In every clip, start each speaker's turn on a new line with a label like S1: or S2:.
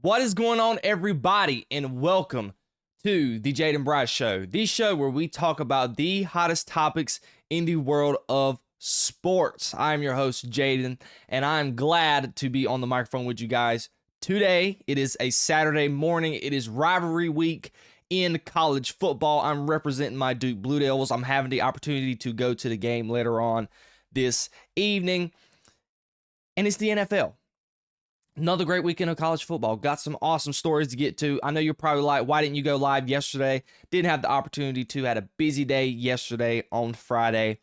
S1: What is going on, everybody, and welcome to the Jayden Bryce Show, the show where we talk about the hottest topics in the world of sports. I'm your host, Jayden, and I'm glad to be on the microphone with you guys today. It is a Saturday morning. It is rivalry week in college football. I'm representing my Duke Blue Devils. I'm having the opportunity to go to the game later on this evening, and it's the NFL. Another great weekend of college football. Got some awesome stories to get to. I know you're probably like, why didn't you go live yesterday? Didn't have the opportunity to. Had a busy day yesterday on Friday,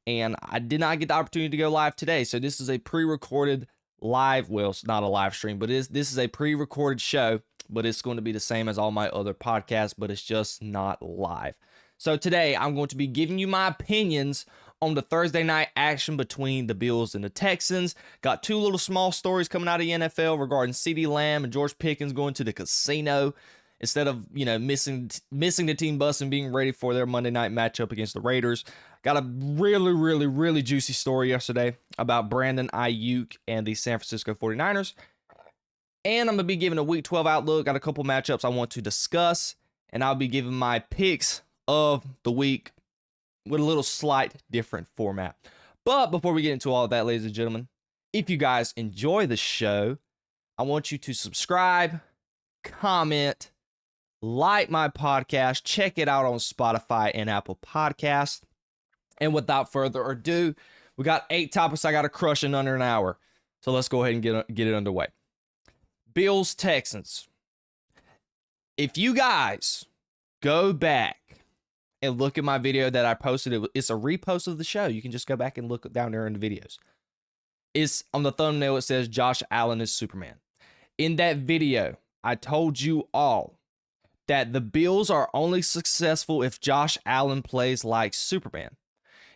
S1: and I did not get the opportunity to go live today. So this is a pre-recorded live. Well, it's not a live stream, but this is a pre-recorded show, but it's going to be the same as all my other podcasts, but it's just not live. So today I'm going to be giving you my opinions on the Thursday night action between the Bills and the Texans. Got two little small stories coming out of the NFL regarding Ceedee Lamb and George Pickens going to the casino instead of, missing the team bus and being ready for their Monday night matchup against the Raiders. Got a really juicy story yesterday about Brandon Aiyuk and the San Francisco 49ers. And I'm going to be giving a Week 12 outlook. Got a couple matchups I want to discuss, and I'll be giving my picks of the week with a little slight different format. But before we get into all of that, ladies and gentlemen, if you guys enjoy the show, I want you to subscribe, comment, like my podcast, check it out on Spotify and Apple Podcasts. And without further ado, we got 8 topics I got to crush in under an hour. So let's go ahead and get it underway. Bills-Texans. If you guys go back and look at my video that I posted, it's a repost of the show. You can just go back and look down there in the videos. It's on the thumbnail. It says Josh Allen is Superman. In that video, I told you all that the Bills are only successful if Josh Allen plays like Superman.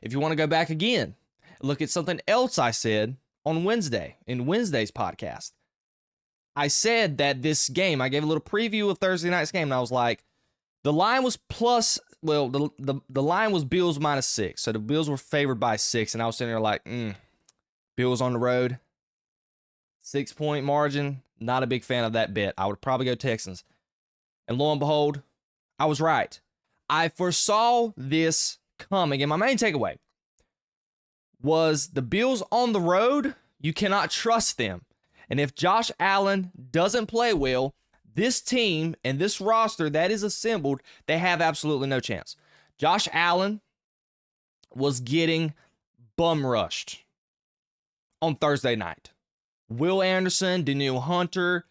S1: If you want to go back again, look at something else I said on Wednesday, in Wednesday's podcast. I said that this game, I gave a little preview of Thursday night's game, and I was like, the line was the line was Bills -6. So the Bills were favored by 6. And I was sitting there like, Bills on the road, 6-point margin. Not a big fan of that bet. I would probably go Texans. And lo and behold, I was right. I foresaw this coming. And my main takeaway was the Bills on the road, you cannot trust them. And if Josh Allen doesn't play well, this team and this roster that is assembled, they have absolutely no chance. Josh Allen was getting bum rushed on Thursday night. Will Anderson, Danielle Hunter,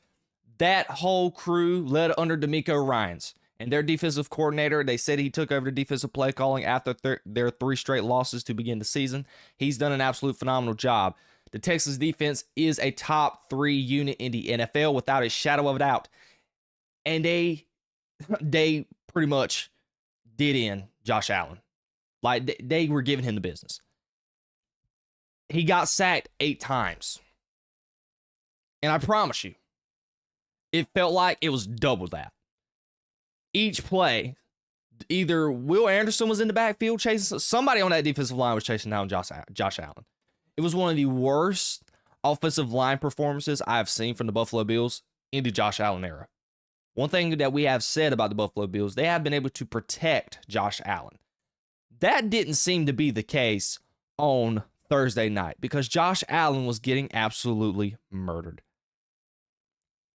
S1: that whole crew led under D'Amico Ryans. And their defensive coordinator, they said he took over the defensive play calling after their 3 straight losses to begin the season. He's done an absolute phenomenal job. The Texans defense is a top 3 unit in the NFL without a shadow of a doubt. And they pretty much did in Josh Allen. Like, they were giving him the business. He got sacked 8 times. And I promise you, it felt like it was double that. Each play, either Will Anderson was in the backfield chasing, somebody on that defensive line was chasing down Josh Allen. It was one of the worst offensive line performances I've seen from the Buffalo Bills in the Josh Allen era. One thing that we have said about the Buffalo Bills, they have been able to protect Josh Allen. That didn't seem to be the case on Thursday night because Josh Allen was getting absolutely murdered.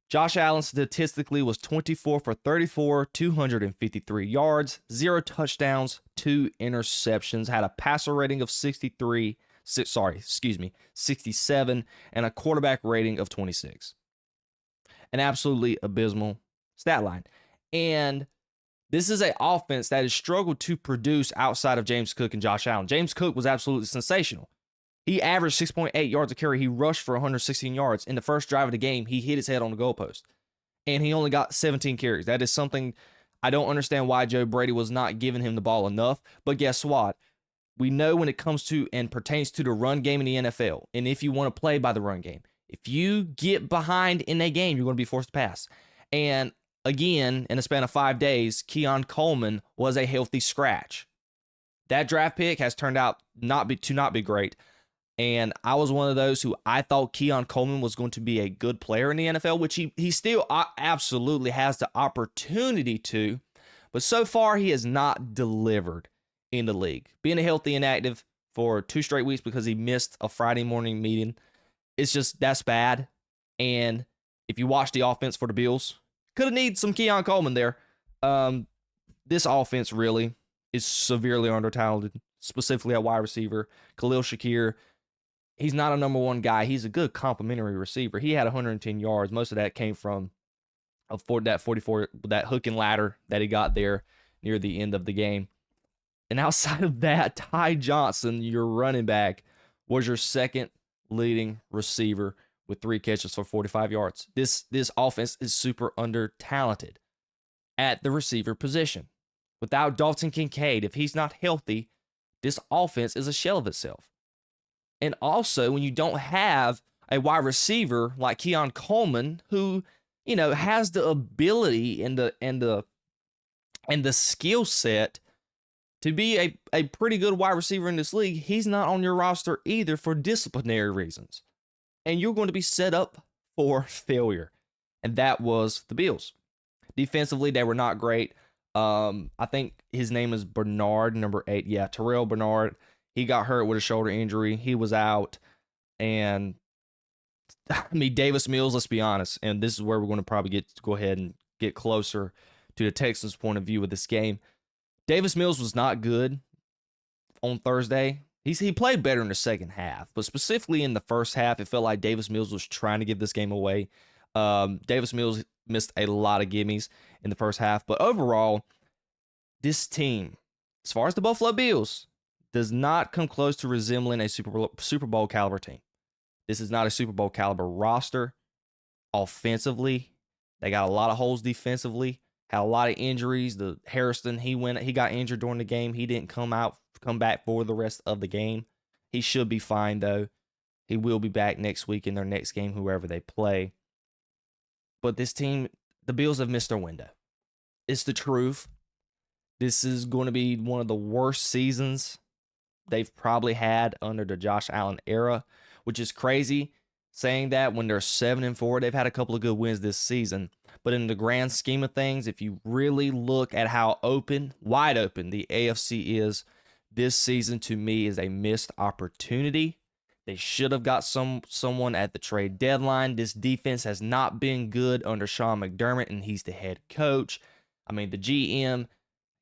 S1: Josh Allen statistically was 24 for 34, 253 yards, 0 touchdowns, 2 interceptions, had a passer rating of 67, and a quarterback rating of 26. An absolutely abysmal stat line. And this is an offense that has struggled to produce outside of James Cook and Josh Allen. James Cook was absolutely sensational. He averaged 6.8 yards a carry. He rushed for 116 yards. In the first drive of the game, he hit his head on the goalpost. And he only got 17 carries. That is something I don't understand why Joe Brady was not giving him the ball enough. But guess what? We know when it comes to and pertains to the run game in the NFL, and if you want to play by the run game, if you get behind in a game, you're going to be forced to pass. And again, in a span of 5 days, Keon Coleman was a healthy scratch. That draft pick has turned out not be great. And I was one of those who I thought Keon Coleman was going to be a good player in the NFL, which he still absolutely has the opportunity to. But so far, he has not delivered in the league. Being healthy and active for 2 straight weeks because he missed a Friday morning meeting, that's bad. And if you watch the offense for the Bills, could have needed some Keon Coleman there. This offense really is severely under-talented, specifically at wide receiver. Khalil Shakir, he's not a number one guy. He's a good complimentary receiver. He had 110 yards. Most of that came from that 44, that hook and ladder that he got there near the end of the game. And outside of that, Ty Johnson, your running back, was your second leading receiver with 3 catches for 45 yards. This offense is super under-talented at the receiver position. Without Dalton Kincaid, if he's not healthy, this offense is a shell of itself. And also, when you don't have a wide receiver like Keon Coleman, who, has the ability and the skill set to be a pretty good wide receiver in this league, he's not on your roster either for disciplinary reasons. And you're going to be set up for failure. And that was the Bills. Defensively, they were not great. I think his name is Bernard, number 8. Yeah, Terrell Bernard. He got hurt with a shoulder injury. He was out. And, Davis Mills, let's be honest, and this is where we're going to probably go ahead and get closer to the Texans' point of view with this game. Davis Mills was not good on Thursday. He played better in the second half, but specifically in the first half, it felt like Davis Mills was trying to give this game away. Davis Mills missed a lot of gimmies in the first half, but overall, this team, as far as the Buffalo Bills, does not come close to resembling a Super Bowl caliber team. This is not a Super Bowl caliber roster. Offensively, they got a lot of holes defensively. Had a lot of injuries. The Harrison, he got injured during the game. He didn't come back for the rest of the game. He should be fine though. He will be back next week in their next game, whoever they play. But this team, the Bills have missed their window. It's the truth. This is going to be one of the worst seasons they've probably had under the Josh Allen era, which is crazy saying that when they're 7-4. They've had a couple of good wins this season. But in the grand scheme of things, if you really look at how wide open the AFC is, this season to me is a missed opportunity. They should have got someone at the trade deadline. This defense has not been good under Sean McDermott, and he's the head coach. The GM,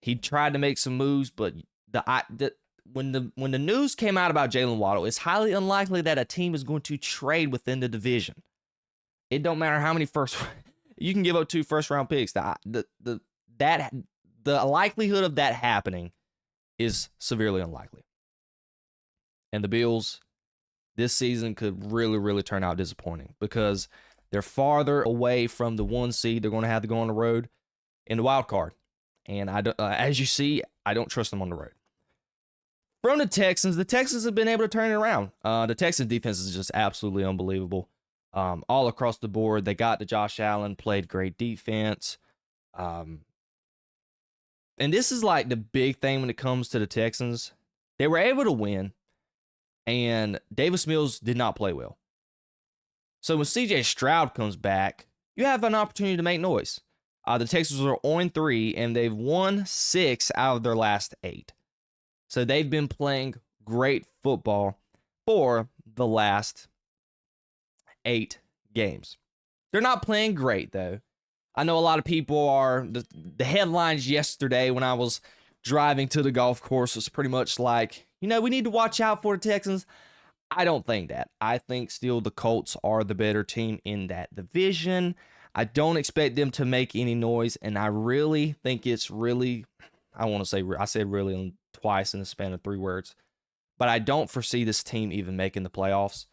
S1: he tried to make some moves, but when the news came out about Jalen Waddle, it's highly unlikely that a team is going to trade within the division. It don't matter how many you can give up 2 first-round picks. The likelihood of that happening is severely unlikely. And the Bills this season could really, really turn out disappointing because they're farther away from the 1 seed. They're going to have to go on the road in the wild card. And as you see, I don't trust them on the road. From the Texans have been able to turn it around. The Texans defense is just absolutely unbelievable. All across the board, they got to Josh Allen, played great defense. And this is like the big thing when it comes to the Texans. They were able to win, and Davis Mills did not play well. So when CJ Stroud comes back, you have an opportunity to make noise. The Texans are 0-3, and they've won 6 out of their last 8. So they've been playing great football for the last 8 games. They're not playing great, though. I know a lot of people are. The headlines yesterday when I was driving to the golf course was pretty much like, we need to watch out for the Texans. I don't think that. I think still the Colts are the better team in that division. I don't expect them to make any noise, and I really think it's really, I said really twice in the span of 3 words, but I don't foresee this team even making the playoffs.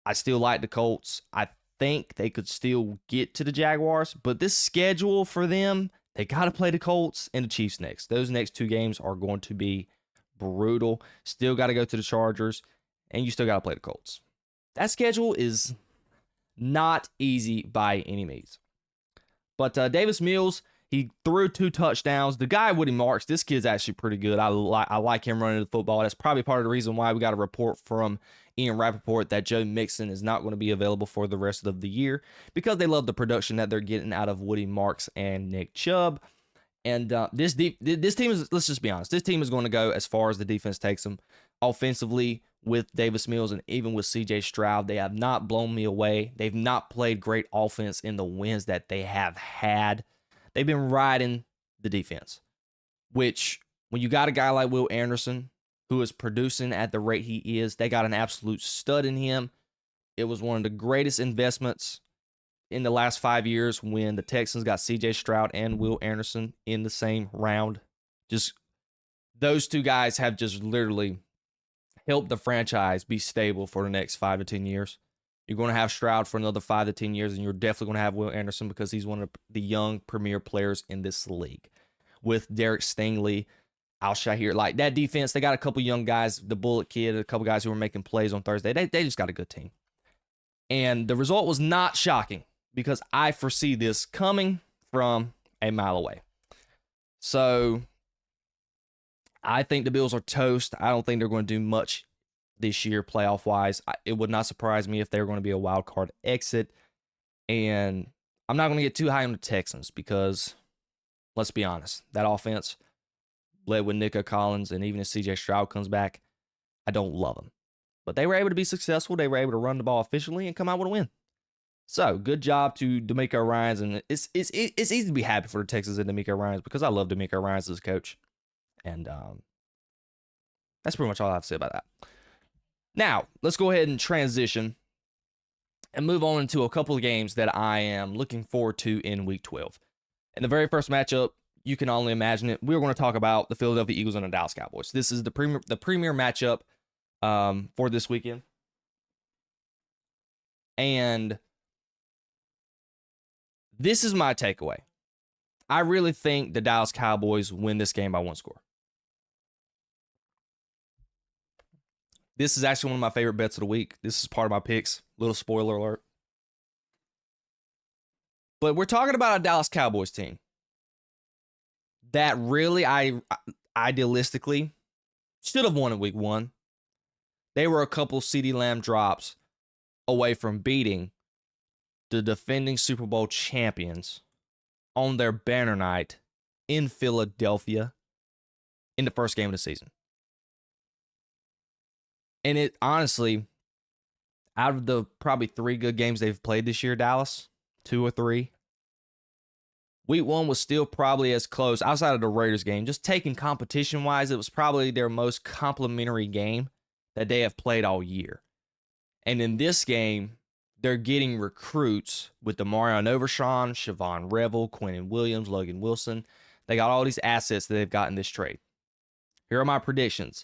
S1: I still like the Colts. I think they could still get to the Jaguars, but this schedule for them, they got to play the Colts and the Chiefs next. Those next 2 games are going to be brutal. Still got to go to the Chargers, and you still got to play the Colts. That schedule is not easy by any means. But Davis Mills, He threw 2 touchdowns. The guy, Woody Marks, this kid's actually pretty good. I like him running the football. That's probably part of the reason why we got a report from Ian Rappaport that Joe Mixon is not going to be available for the rest of the year because they love the production that they're getting out of Woody Marks and Nick Chubb. And this team is, let's just be honest, this team is going to go as far as the defense takes them. Offensively, with Davis Mills and even with CJ Stroud, they have not blown me away. They've not played great offense in the wins that they have had. They've been riding the defense, which when you got a guy like Will Anderson who is producing at the rate he is, they got an absolute stud in him. It was one of the greatest investments in the last 5 years when the Texans got CJ Stroud and Will Anderson in the same round. Just those two guys have just literally helped the franchise be stable for the next 5 to 10 years. You're going to have Stroud for another 5 to 10 years, and you're definitely going to have Will Anderson because he's one of the young premier players in this league. With Derek Stingley, Al-Shahir, like that defense, they got a couple young guys, the Bullet Kid, a couple guys who were making plays on Thursday. They just got a good team. And the result was not shocking because I foresee this coming from a mile away. So I think the Bills are toast. I don't think they're going to do much this year playoff-wise. It would not surprise me if they're going to be a wild card exit. And I'm not going to get too high on the Texans because, let's be honest, that offense, led with Nico Collins, and even if CJ Stroud comes back, I don't love them. But they were able to be successful. They were able to run the ball efficiently and come out with a win. So, good job to DeMeco Ryans. And it's easy to be happy for the Texans and DeMeco Ryans because I love DeMeco Ryans as a coach. And that's pretty much all I have to say about that. Now, let's go ahead and transition and move on into a couple of games that I am looking forward to in Week 12. And the very first matchup, you can only imagine it. We're going to talk about the Philadelphia Eagles and the Dallas Cowboys. This is the premier matchup for this weekend. And this is my takeaway. I really think the Dallas Cowboys win this game by 1 score. This is actually one of my favorite bets of the week. This is part of my picks. Little spoiler alert. But we're talking about a Dallas Cowboys team that really, idealistically, should have won in Week 1. They were a couple CeeDee Lamb drops away from beating the defending Super Bowl champions on their banner night in Philadelphia in the first game of the season. And it honestly, out of the probably 3 good games they've played this year, Dallas, 2 or 3, Week 1 was still probably as close, outside of the Raiders game, just taking competition-wise, it was probably their most complimentary game that they have played all year. And in this game, they're getting recruits with Demarion Overshawn, Siobhan Revel, Quentin Williams, Logan Wilson. They got all these assets that they've got in this trade. Here are my predictions.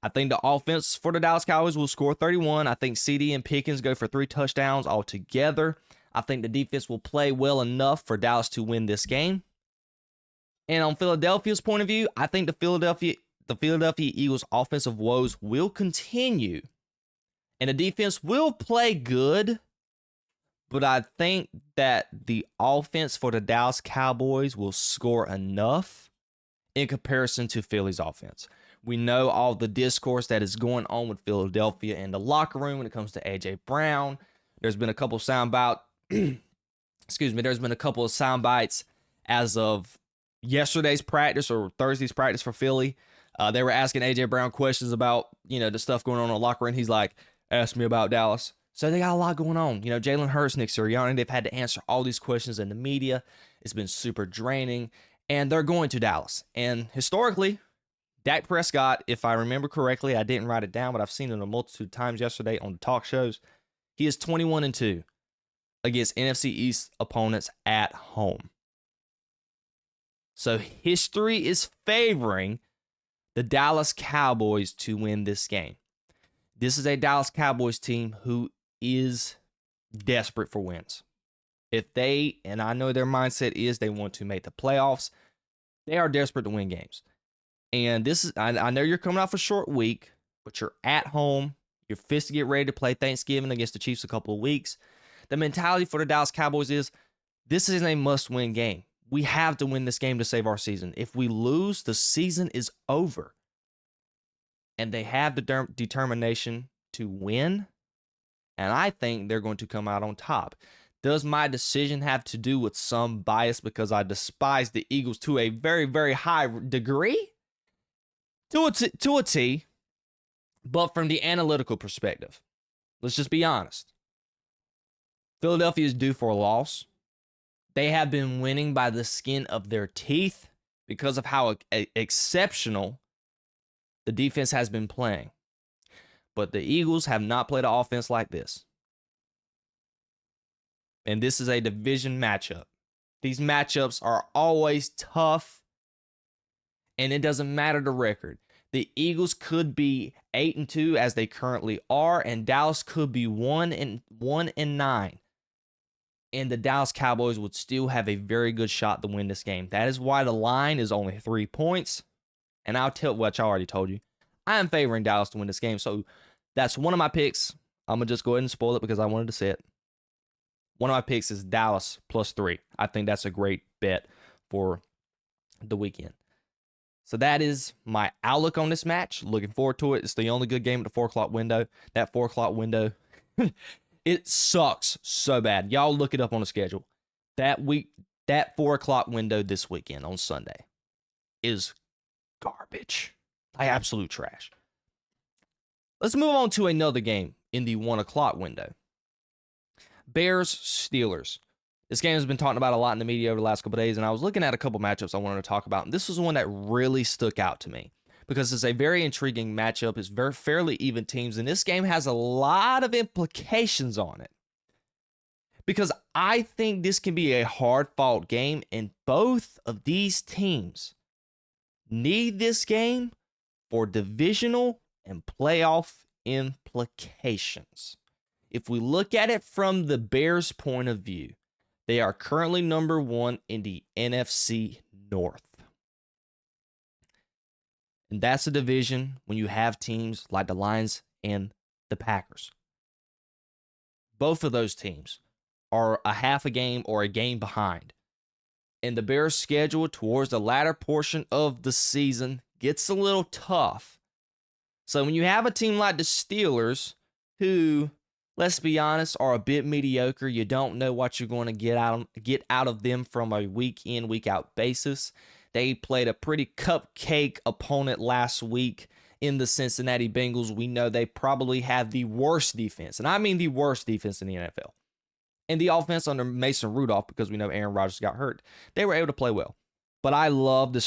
S1: I think the offense for the Dallas Cowboys will score 31. I think Ceedee and Pickens go for 3 touchdowns altogether. I think the defense will play well enough for Dallas to win this game. And on Philadelphia's point of view, I think the Philadelphia Eagles' offensive woes will continue. And the defense will play good. But I think that the offense for the Dallas Cowboys will score enough in comparison to Philly's offense. We know all the discourse that is going on with Philadelphia in the locker room when it comes to A.J. Brown. There's been a couple there's been a couple of sound bites as of yesterday's practice or Thursday's practice for Philly. They were asking A.J. Brown questions about, the stuff going on in the locker room. He's like, ask me about Dallas. So they got a lot going on. Jalen Hurts, Nick Sirianni, they've had to answer all these questions in the media. It's been super draining. And they're going to Dallas. And historically, Dak Prescott, if I remember correctly, I didn't write it down, but I've seen it a multitude of times yesterday on the talk shows. He is 21-2 against NFC East opponents at home. So history is favoring the Dallas Cowboys to win this game. This is a Dallas Cowboys team who is desperate for wins. If they, and I know their mindset is they want to make the playoffs, they are desperate to win games. And this is, I know you're coming off a short week, but you're at home. You're fixed to get ready to play Thanksgiving against the Chiefs a couple of weeks. The mentality for the Dallas Cowboys is this is a must-win game. We have to win this game to save our season. If we lose, the season is over. And they have the determination to win. And I think they're going to come out on top. Does my decision have to do with some bias because I despise the Eagles to a very, very high degree? To a T. But from the analytical perspective, let's just be honest. Philadelphia is due for a loss. They have been winning by the skin of their teeth because of how exceptional the defense has been playing. But the Eagles have not played an offense like this. And this is a division matchup. These matchups are always tough. And it doesn't matter the record. The Eagles could be 8-2 as they currently are, and Dallas could be 1-9. And the Dallas Cowboys would still have a very good shot to win this game. That is why the line is only 3 points. And I'll tell what I already told you. I am favoring Dallas to win this game. So that's one of my picks. I'm going to just go ahead and spoil it because I wanted to say it. One of my picks is Dallas +3. I think that's a great bet for the weekend. So that is my outlook on this match. Looking forward to it. It's the only good game at the 4 o'clock window. That 4 o'clock window, it sucks so bad. Y'all look it up on the schedule. That 4 o'clock window this weekend on Sunday is garbage. Like absolute trash. Let's move on to another game in the 1 o'clock window. Bears-Steelers. This game has been talked about a lot in the media over the last couple of days, and I was looking at a couple matchups I wanted to talk about, and this was one that really stuck out to me because it's a very intriguing matchup. It's very fairly even teams, and this game has a lot of implications on it because I think this can be a hard-fought game, and both of these teams need this game for divisional and playoff implications. If we look at it from the Bears' point of view, they are currently number 1 in the NFC North. And that's a division when you have teams like the Lions and the Packers. Both of those teams are a half a game or a game behind. And the Bears' schedule towards the latter portion of the season gets a little tough. So when you have a team like the Steelers, who, let's be honest, are a bit mediocre. You don't know what you're going to get out of them from a week in, week out basis. They played a pretty cupcake opponent last week in the Cincinnati Bengals. We know they probably have the worst defense, and I mean the worst defense in the NFL. And the offense under Mason Rudolph, because we know Aaron Rodgers got hurt, they were able to play well. But I love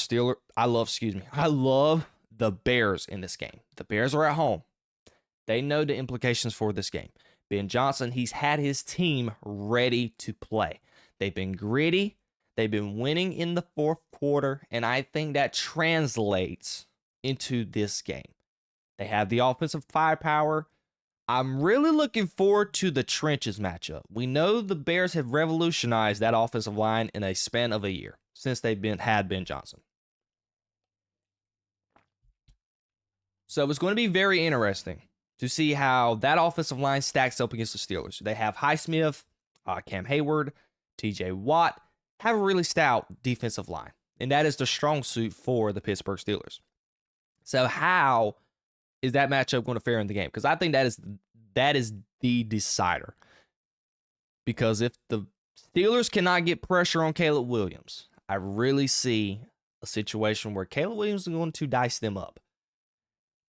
S1: I love the Bears in this game. The Bears are at home. They know the implications for this game. Ben Johnson, he's had his team ready to play. They've been gritty. They've been winning in the fourth quarter, and I think that translates into this game. They have the offensive firepower. I'm really looking forward to the trenches matchup. We know the Bears have revolutionized that offensive line in a span of a year since they've had Ben Johnson. So it's going to be very interesting to see how that offensive line stacks up against the Steelers. They have Highsmith, Cam Hayward, TJ Watt, have a really stout defensive line. And that is the strong suit for the Pittsburgh Steelers. So how is that matchup going to fare in the game? Because I think that is the decider. Because if the Steelers cannot get pressure on Caleb Williams, I really see a situation where Caleb Williams is going to dice them up.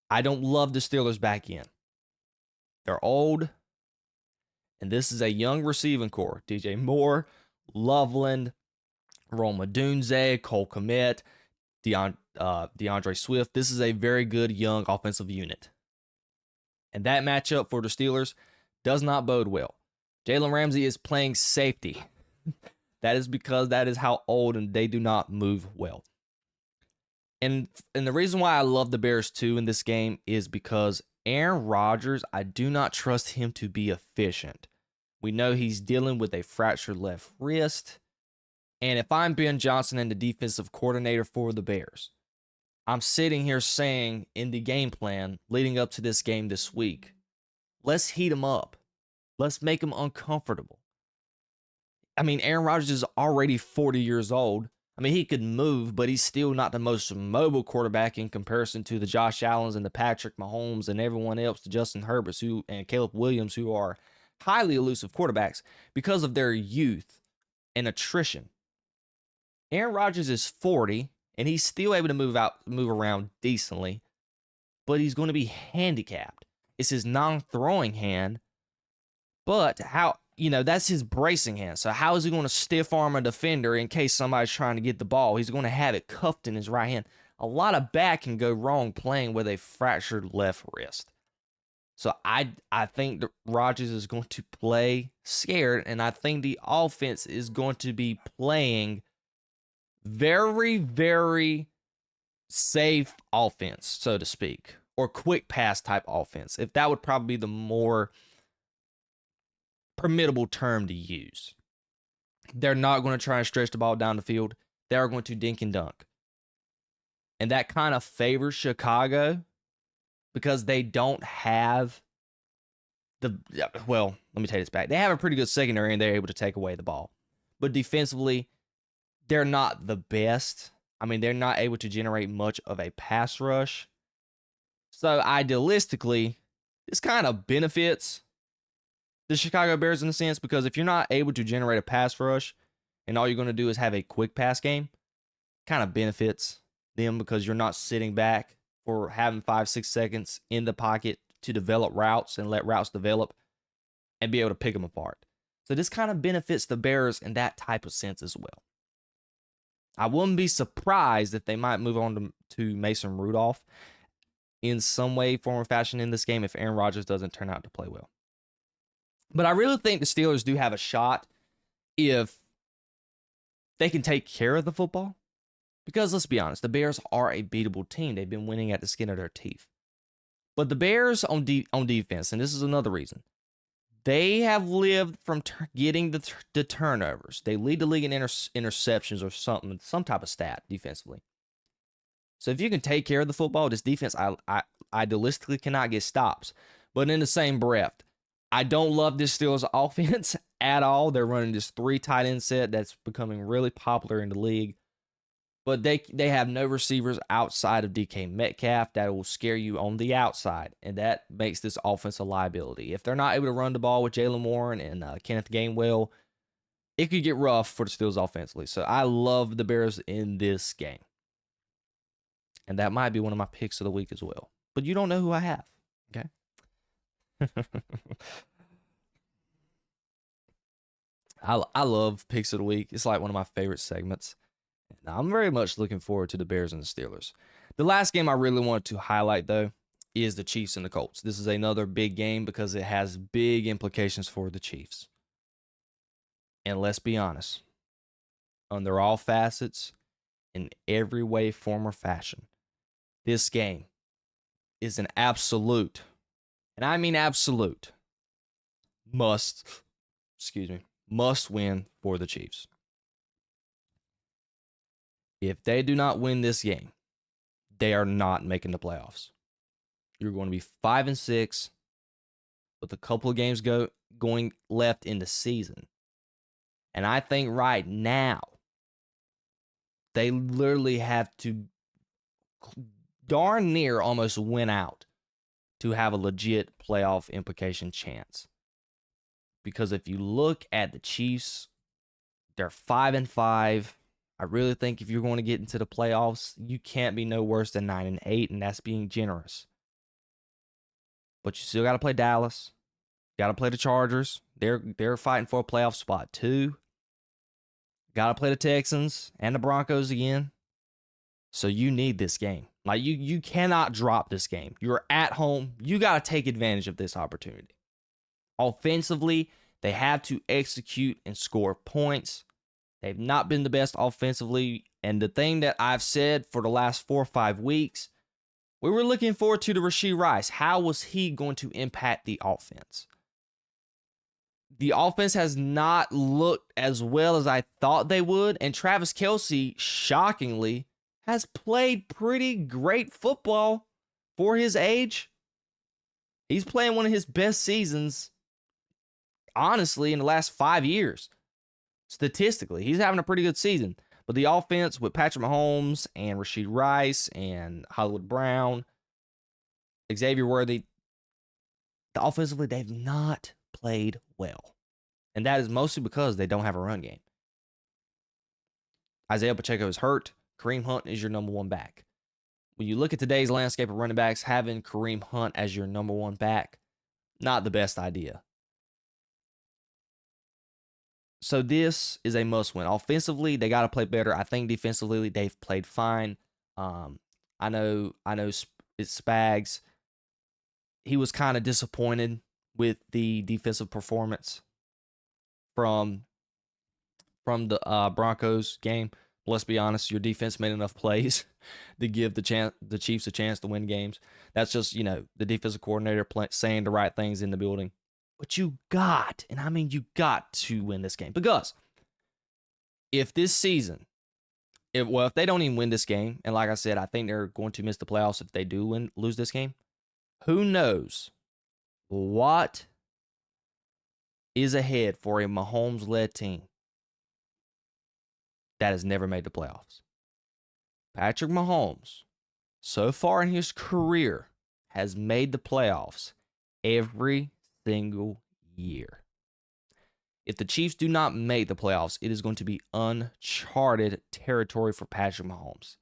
S1: I don't love the Steelers back in. They're old, and this is a young receiving core. DJ Moore, Loveland, Roma Dunze, Cole Kmet, DeAndre Swift. This is a very good young offensive unit. And that matchup for the Steelers does not bode well. Jalen Ramsey is playing safety. That is because that is how old and they do not move well. And the reason why I love the Bears too in this game is because Aaron Rodgers, I do not trust him to be efficient. We know he's dealing with a fractured left wrist. And if I'm Ben Johnson and the defensive coordinator for the Bears, I'm sitting here saying in the game plan leading up to this game this week, let's heat him up. Let's make him uncomfortable. I mean, Aaron Rodgers is already 40 years old. I mean, he could move, but he's still not the most mobile quarterback in comparison to the Josh Allens and the Patrick Mahomes and everyone else, the Justin Herberts and Caleb Williams, who are highly elusive quarterbacks because of their youth and attrition. Aaron Rodgers is 40, and he's still able to move around decently, but he's going to be handicapped. It's his non-throwing hand, but that's his bracing hand. So how is he going to stiff arm a defender in case somebody's trying to get the ball? He's going to have it cuffed in his right hand. A lot of bad can go wrong playing with a fractured left wrist. So I think that Rodgers is going to play scared, and I think the offense is going to be playing very, very safe offense, so to speak, or quick pass type offense. If that would probably be the more permittable term to use. They're not going to try and stretch the ball down the field. They are going to dink and dunk. And that kind of favors Chicago because they don't have let me take this back. They have a pretty good secondary and they're able to take away the ball. But defensively, they're not the best. I mean, they're not able to generate much of a pass rush. So idealistically, this kind of benefits the Chicago Bears in a sense, because if you're not able to generate a pass rush and all you're going to do is have a quick pass game, kind of benefits them because you're not sitting back for having 5-6 seconds in the pocket to develop routes and let routes develop and be able to pick them apart. So this kind of benefits the Bears in that type of sense as well. I wouldn't be surprised if they might move on to Mason Rudolph in some way, form, or fashion in this game if Aaron Rodgers doesn't turn out to play well. But I really think the Steelers do have a shot if they can take care of the football. Because let's be honest, the Bears are a beatable team. They've been winning at the skin of their teeth. But the Bears on defense, and this is another reason, they have lived from getting the turnovers. They lead the league in interceptions or some type of stat defensively. So if you can take care of the football, this defense, I idealistically cannot get stops. But in the same breath, I don't love this Steelers offense at all. They're running this 3 tight end set that's becoming really popular in the league. But they have no receivers outside of DK Metcalf that will scare you on the outside. And that makes this offense a liability. If they're not able to run the ball with Jaylen Warren and Kenneth Gainwell, it could get rough for the Steelers offensively. So I love the Bears in this game. And that might be one of my picks of the week as well. But you don't know who I have, okay? I love picks of the week. It's like one of my favorite segments. Now, I'm very much looking forward to the Bears and the Steelers. The last game I really wanted to highlight, though, is the Chiefs and the Colts. This is another big game because it has big implications for the Chiefs. And let's be honest, under all facets, in every way, form, or fashion, this game is an absolute, and I mean absolute, must win for the Chiefs. If they do not win this game, they are not making the playoffs. You're going to be 5-6 with a couple of games going left in the season. And I think right now, they literally have to darn near almost win out to have a legit playoff implication chance. Because if you look at the Chiefs, they're 5-5. I really think if you're going to get into the playoffs, you can't be no worse than 9-8, and that's being generous. But you still got to play Dallas. Got to play the Chargers. They're fighting for a playoff spot too. Got to play the Texans and the Broncos again. So you need this game. Like you cannot drop this game. You're at home. You got to take advantage of this opportunity. Offensively, they have to execute and score points. They've not been the best offensively. And the thing that I've said for the last 4 or 5 weeks, we were looking forward to the Rashee Rice. How was he going to impact the offense? The offense has not looked as well as I thought they would. And Travis Kelce, shockingly, has played pretty great football for his age. He's playing one of his best seasons, honestly, in the last 5 years. Statistically, he's having a pretty good season. But the offense with Patrick Mahomes and Rashid Rice and Hollywood Brown, Xavier Worthy, offensively, they've not played well. And that is mostly because they don't have a run game. Isaiah Pacheco is hurt. Kareem Hunt is your number one back. When you look at today's landscape of running backs, having Kareem Hunt as your number one back, not the best idea. So this is a must win. Offensively, they got to play better. I think defensively, they've played fine. I know it's Spags. He was kind of disappointed with the defensive performance from the Broncos game. Let's be honest, your defense made enough plays to give the Chiefs a chance to win games. That's just, the defensive coordinator saying the right things in the building. But you got to win this game. Because if this season, if they don't even win this game, and like I said, I think they're going to miss the playoffs if they do lose this game, who knows what is ahead for a Mahomes-led team that has never made the playoffs. Patrick Mahomes, so far in his career, has made the playoffs every single year. If the Chiefs do not make the playoffs, it is going to be uncharted territory for Patrick Mahomes.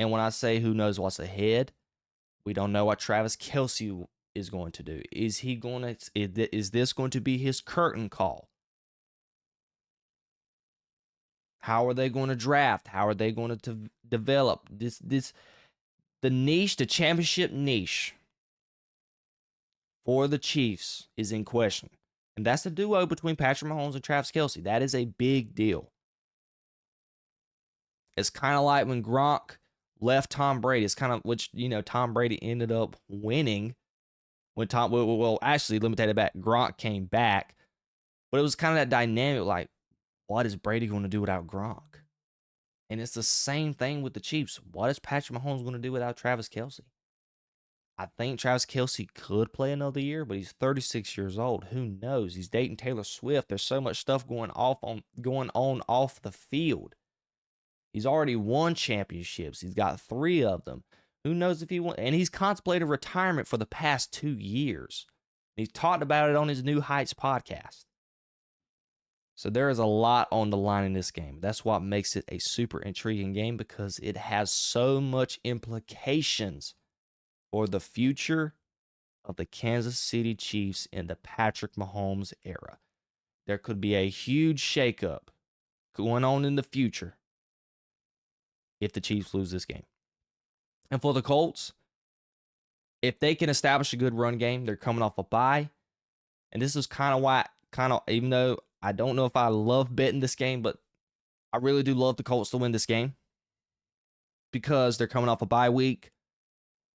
S1: And when I say who knows what's ahead, we don't know what Travis Kelce is going to do. Is this going to be his curtain call? How are they going to draft? How are they going to develop the niche, the championship niche for the Chiefs is in question. And that's the duo between Patrick Mahomes and Travis Kelce. That is a big deal. It's kind of like when Gronk left Tom Brady. It's kind of, which, Tom Brady ended up winning when actually, let me take it back. Gronk came back. But it was kind of that dynamic, like, what is Brady going to do without Gronk? And it's the same thing with the Chiefs. What is Patrick Mahomes going to do without Travis Kelce? I think Travis Kelce could play another year, but he's 36 years old. Who knows? He's dating Taylor Swift. There's so much stuff going on off the field. He's already won championships. He's got 3 of them. Who knows if he won? And he's contemplated retirement for the past 2 years. He's talked about it on his New Heights podcast. So there is a lot on the line in this game. That's what makes it a super intriguing game, because it has so much implications for the future of the Kansas City Chiefs in the Patrick Mahomes era. There could be a huge shakeup going on in the future if the Chiefs lose this game. And for the Colts, if they can establish a good run game, they're coming off a bye. And this is kind of why, even though I don't know if I love betting this game, but I really do love the Colts to win this game, because they're coming off a bye week.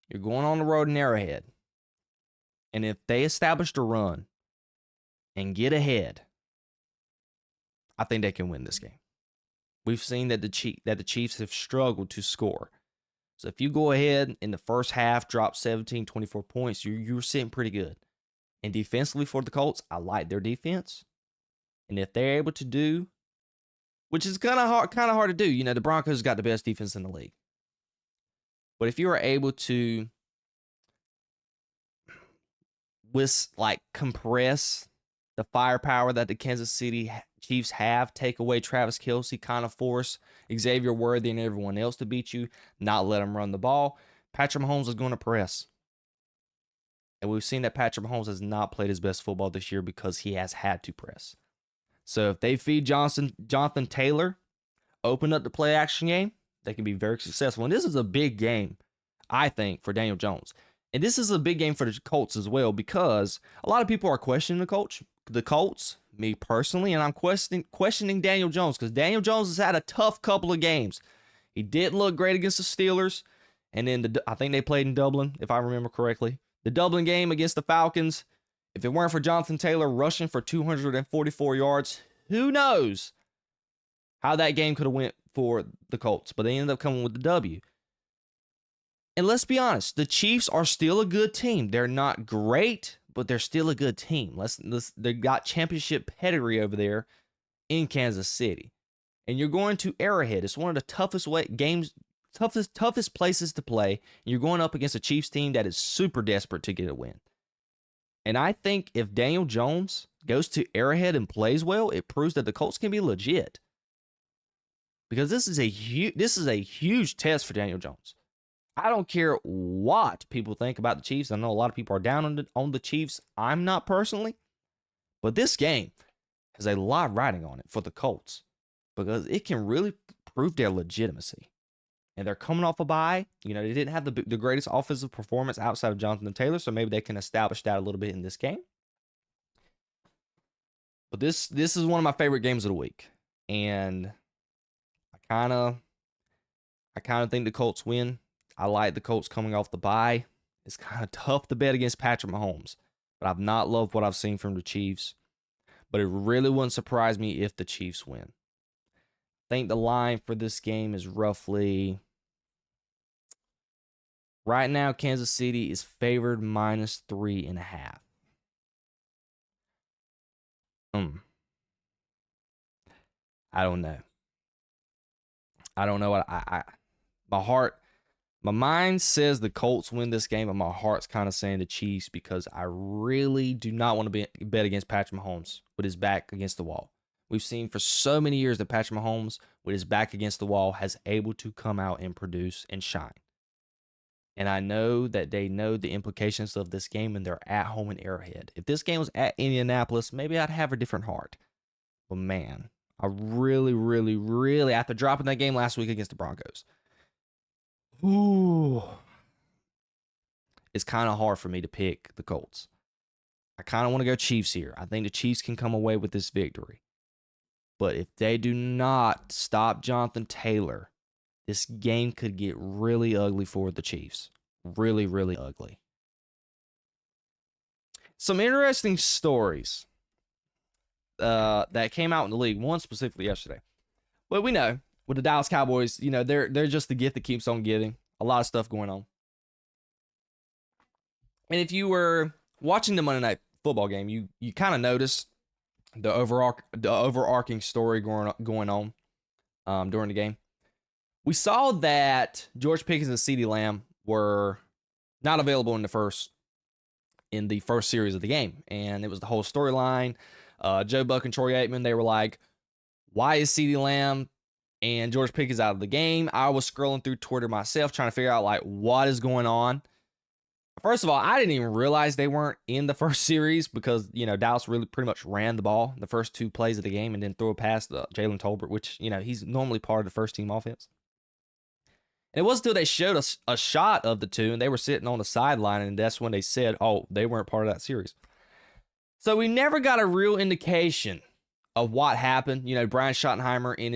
S1: You're going on the road in Arrowhead. And if they establish a run and get ahead, I think they can win this game. We've seen that the Chiefs have struggled to score. So if you go ahead in the first half, drop 17, 24 points, you're sitting pretty good. And defensively for the Colts, I like their defense. And if they're able to do, which is kind of hard to do, the Broncos got the best defense in the league. But if you are able to compress the firepower that the Kansas City Chiefs have, take away Travis Kelce, kind of force Xavier Worthy and everyone else to beat you, not let them run the ball, Patrick Mahomes is going to press. And we've seen that Patrick Mahomes has not played his best football this year because he has had to press. So if they feed Jonathan Taylor, open up the play action game, they can be very successful. And this is a big game, I think, for Daniel Jones. And this is a big game for the Colts as well, because a lot of people are questioning the Colts, me personally, and I'm questioning Daniel Jones, because Daniel Jones has had a tough couple of games. He didn't look great against the Steelers, and then I think they played in Dublin, if I remember correctly. The Dublin game against the Falcons, if it weren't for Jonathan Taylor rushing for 244 yards, who knows how that game could have went for the Colts. But they ended up coming with the W. And let's be honest, the Chiefs are still a good team. They're not great, but they're still a good team. They got championship pedigree over there in Kansas City. And you're going to Arrowhead. It's one of the toughest places to play. And you're going up against a Chiefs team that is super desperate to get a win. And I think if Daniel Jones goes to Arrowhead and plays well, it proves that the Colts can be legit. Because this is a huge test for Daniel Jones. I don't care what people think about the Chiefs. I know a lot of people are down on the Chiefs. I'm not personally. But this game has a lot riding on it for the Colts because it can really prove their legitimacy. And they're coming off a bye. You know, they didn't have the greatest offensive performance outside of Jonathan Taylor, so maybe they can establish that a little bit in this game. But this is one of my favorite games of the week. And I kind of think the Colts win. I like the Colts coming off the bye. It's kind of tough to bet against Patrick Mahomes, but I've not loved what I've seen from the Chiefs. But it really wouldn't surprise me if the Chiefs win. I think the line for this game is roughly, right now, Kansas City is favored -3.5. I don't know. I don't know what my mind says the Colts win this game, but my heart's kind of saying the Chiefs because I really do not want to bet against Patrick Mahomes with his back against the wall. We've seen for so many years that Patrick Mahomes, with his back against the wall, has able to come out and produce and shine. And I know that they know the implications of this game and they're at home in Arrowhead. If this game was at Indianapolis, maybe I'd have a different heart. But man, I really, really, really, after dropping that game last week against the Broncos, it's kind of hard for me to pick the Colts. I kind of want to go Chiefs here. I think the Chiefs can come away with this victory. But if they do not stop Jonathan Taylor, this game could get really ugly for the Chiefs. Really, really ugly. Some interesting stories that came out in the league. One specifically yesterday. Well, we know with the Dallas Cowboys, you know, they're just the gift that keeps on giving. A lot of stuff going on. And if you were watching the Monday Night Football game, you kind of noticed the overarching story going on during the game. We saw that George Pickens and Ceedee Lamb were not available in the first series of the game, and it was the whole storyline. Joe Buck and Troy Aikman, they were like, "Why is Ceedee Lamb and George Pickens out of the game?" I was scrolling through Twitter myself trying to figure out like what is going on. First of all, I didn't even realize they weren't in the first series because, you know, Dallas really pretty much ran the ball the first two plays of the game and then threw a pass to Jalen Tolbert, which, you know, he's normally part of the first team offense. And it wasn't until they showed us a shot of the two and they were sitting on the sideline, and that's when they said, oh, they weren't part of that series. So we never got a real indication of what happened. You know, Brian Schottenheimer in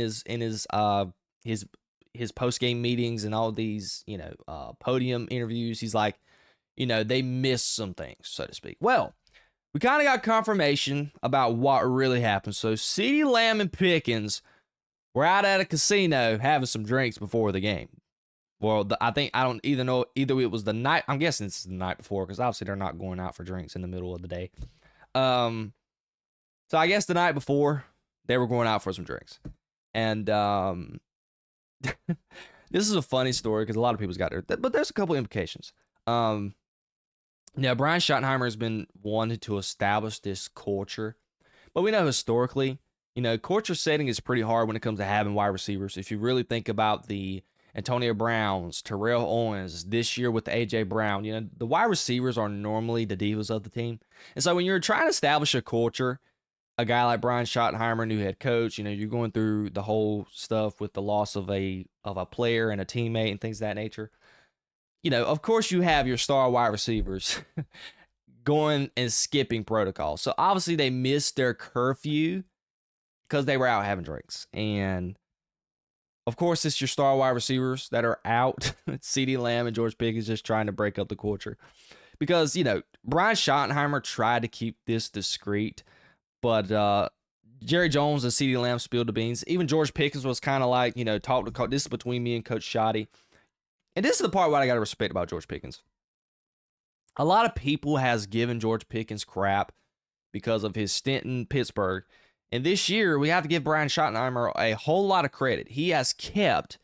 S1: his post-game meetings and all these, you know, podium interviews, he's like, you know, they missed some things, so to speak. Well, we kind of got confirmation about what really happened. So Ceedee Lamb and Pickens were out at a casino having some drinks before the game. Well, I don't either know, either it was the night, I'm guessing it's the night before, because obviously they're not going out for drinks in the middle of the day. So I guess the night before, they were going out for some drinks. And this is a funny story because a lot of people's got there, but there's a couple implications. Now, Brian Schottenheimer has been wanting to establish this culture, but we know historically, you know, culture setting is pretty hard when it comes to having wide receivers. If you really think about the Antonio Browns, Terrell Owens, this year with A.J. Brown, you know, the wide receivers are normally the divas of the team. And so when you're trying to establish a culture, a guy like Brian Schottenheimer, new head coach, you know, you're going through the whole stuff with the loss of a player and a teammate and things of that nature. You know, of course you have your star wide receivers going and skipping protocol. So obviously they missed their curfew because they were out having drinks. And of course it's your star wide receivers that are out. Ceedee Lamb and George Pickens just trying to break up the culture. Because, you know, Brian Schottenheimer tried to keep this discreet, but Jerry Jones and Ceedee Lamb spilled the beans. Even George Pickens was kind of like, you know, talk to coach. This is between me and Coach Shoddy. And this is the part what I got to respect about George Pickens. A lot of people has given George Pickens crap because of his stint in Pittsburgh. And this year, we have to give Brian Schottenheimer a whole lot of credit. He has kept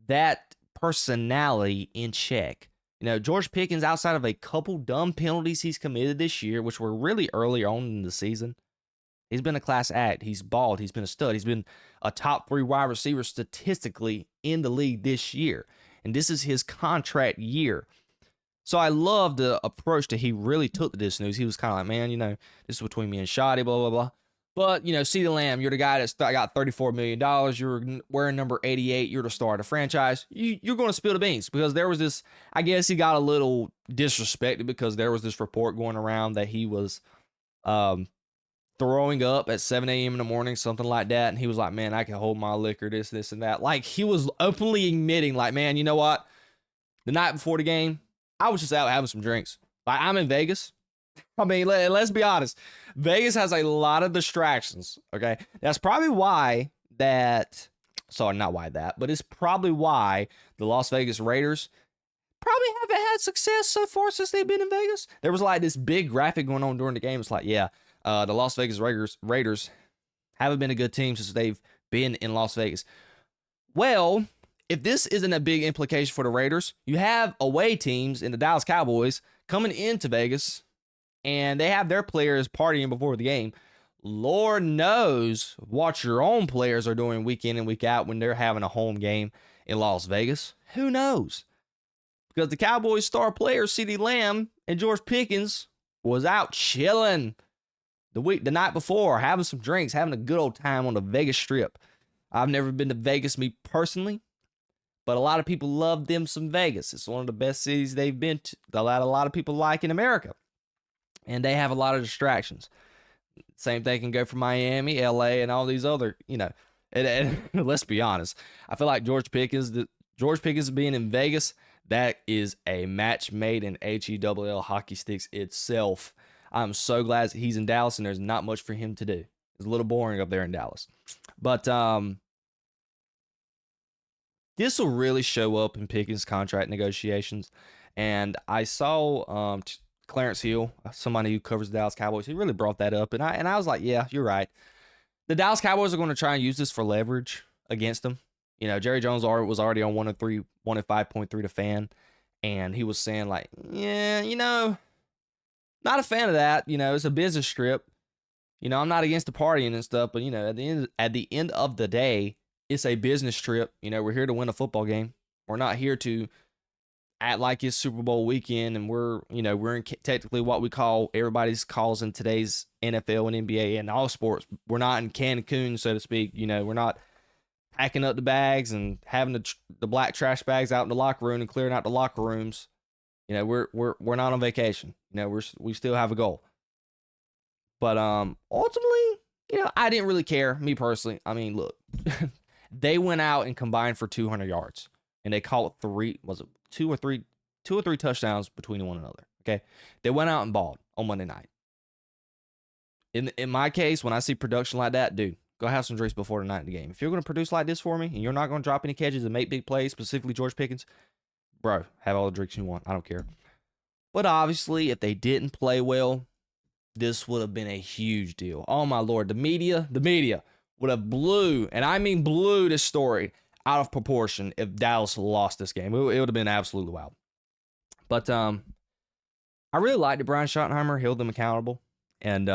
S1: that personality in check. You know, George Pickens, outside of a couple dumb penalties he's committed this year, which were really early on in the season, he's been a class act. He's balled. He's been a stud. He's been a top 3 wide receiver statistically in the league this year. And this is his contract year. So I love the approach that he really took to this news. He was kind of like, man, you know, this is between me and Shoddy, blah, blah, blah. But, you know, Ceedee Lamb, you're the guy that's got $34 million. You're wearing number 88. You're the star of the franchise. You're going to spill the beans because there was this, I guess he got a little disrespected because there was this report going around that he was throwing up at 7 a.m. in the morning, something like that. And he was like, man, I can hold my liquor, this, and that. Like, he was openly admitting, like, man, you know what? The night before the game, I was just out having some drinks. Like, I'm in Vegas. I mean, let's be honest. Vegas has a lot of distractions, okay? That's probably why that, sorry, not why that, but it's probably why the Las Vegas Raiders probably haven't had success so far since they've been in Vegas. There was like this big graphic going on during the game. It's like, yeah, the Las Vegas Raiders haven't been a good team since they've been in Las Vegas. Well, if this isn't a big implication for the Raiders, you have away teams in the Dallas Cowboys coming into Vegas, and they have their players partying before the game. Lord knows what your own players are doing week in and week out when they're having a home game in Las Vegas. Who knows? Because the Cowboys' star players, Ceedee Lamb and George Pickens, was out chilling the night before, having some drinks, having a good old time on the Vegas Strip. I've never been to Vegas, me personally, but a lot of people love them some Vegas. It's one of the best cities they've been to, that a lot of people like in America. And they have a lot of distractions. Same thing can go for Miami, LA, and all these other, you know. And let's be honest. I feel like George Pickens being in Vegas, that is a match made in HEWL hockey sticks itself. I'm so glad that he's in Dallas and there's not much for him to do. It's a little boring up there in Dallas. But this will really show up in Pickens' contract negotiations. And I saw Clarence Hill, somebody who covers the Dallas Cowboys, he really brought that up. And I was like, yeah, you're right. The Dallas Cowboys are going to try and use this for leverage against them. You know, Jerry Jones was already on 105.3 to fan. And he was saying like, yeah, you know, not a fan of that. You know, it's a business trip. You know, I'm not against the partying and stuff, but you know, at the end of the day, it's a business trip. You know, we're here to win a football game. We're not here to act like it's Super Bowl weekend and we're in technically what we call everybody's calls in today's NFL and NBA and all sports. We're not in Cancun, so to speak. You know, we're not packing up the bags and having the black trash bags out in the locker room and clearing out the locker rooms. You know, we're not on vacation. You know, we still have a goal. But ultimately, you know, I didn't really care, me personally. I mean, look, they went out and combined for 200 yards, and they caught two or three touchdowns between one another. Okay, they went out and balled on Monday night. In my case, when I see production like that, dude, go have some drinks before the night of the game. If you're going to produce like this for me, and you're not going to drop any catches and make big plays, specifically George Pickens, bro, have all the drinks you want. I don't care. But obviously, if they didn't play well, this would have been a huge deal. Oh my Lord, the media would have blew this story out of proportion if Dallas lost this game. It would have been absolutely wild. But I really liked that Brian Schottenheimer held them accountable. And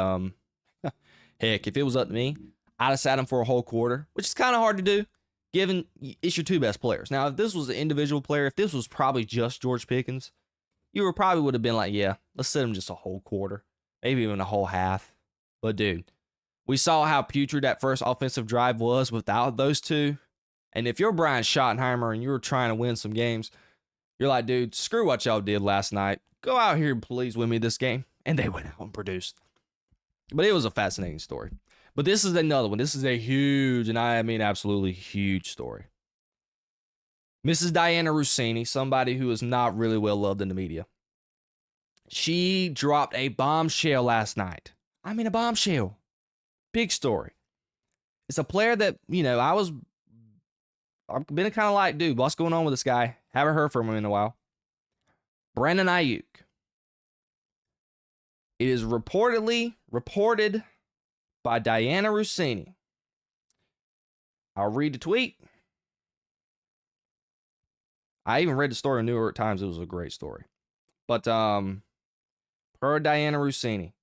S1: heck, if it was up to me, I'd have sat him for a whole quarter, which is kind of hard to do, given it's your two best players. Now, if this was an individual player, if this was probably just George Pickens, you probably would have been like, yeah, let's sit him just a whole quarter. Maybe even a whole half. But, dude, we saw how putrid that first offensive drive was without those two. And if you're Brian Schottenheimer and you're trying to win some games, you're like, dude, screw what y'all did last night. Go out here and please win me this game. And they went out and produced. But it was a fascinating story. But this is another one. This is a huge, and I mean absolutely huge story. Mrs. Diana Rossini, somebody who is not really well loved in the media. She dropped a bombshell last night. I mean, a bombshell. Big story. It's a player that, you know, I've been kind of like, dude, what's going on with this guy? Haven't heard from him in a while. Brandon Aiyuk. It is reported by Diana Rossini. I'll read the tweet. I even read the story in New York Times. It was a great story. But per Diana Rossini,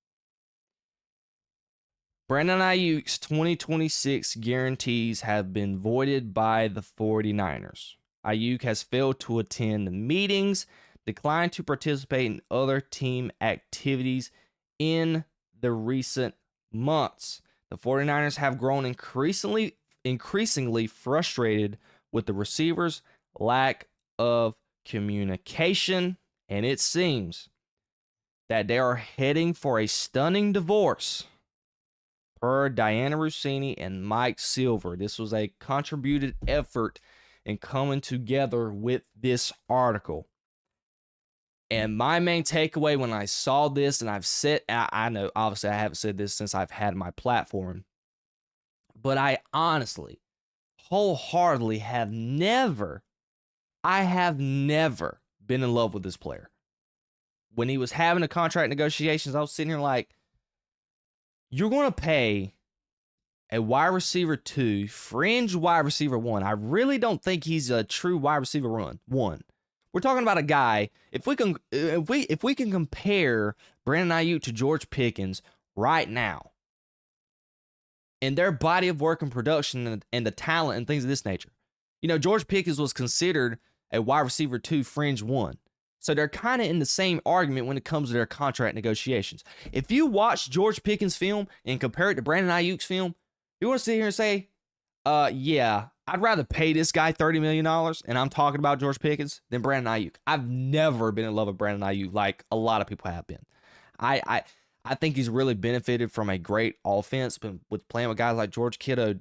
S1: Brandon Aiyuk's 2026 guarantees have been voided by the 49ers. Aiyuk has failed to attend meetings, declined to participate in other team activities in the recent months. The 49ers have grown increasingly frustrated with the receivers' lack of communication, and it seems that they are heading for a stunning divorce. Per Diana Rossini and Mike Silver, this was a contributed effort in coming together with this article. And my main takeaway when I saw this, and I've said, I know obviously I haven't said this since I've had my platform, but I honestly, wholeheartedly have never been in love with this player. When he was having the contract negotiations, I was sitting here like, you're going to pay a wide receiver 2, fringe wide receiver 1. I really don't think he's a true wide receiver 1. We're talking about a guy, if we can compare Brandon Aiyuk to George Pickens right now, in their body of work and production and the talent and things of this nature. You know, George Pickens was considered a wide receiver 2, fringe 1. So they're kind of in the same argument when it comes to their contract negotiations. If you watch George Pickens' film and compare it to Brandon Aiyuk's film, you want to sit here and say, yeah, I'd rather pay this guy $30 million, and I'm talking about George Pickens, than Brandon Aiyuk. I've never been in love with Brandon Aiyuk like a lot of people have been. I think he's really benefited from a great offense, but with playing with guys like George Kittle,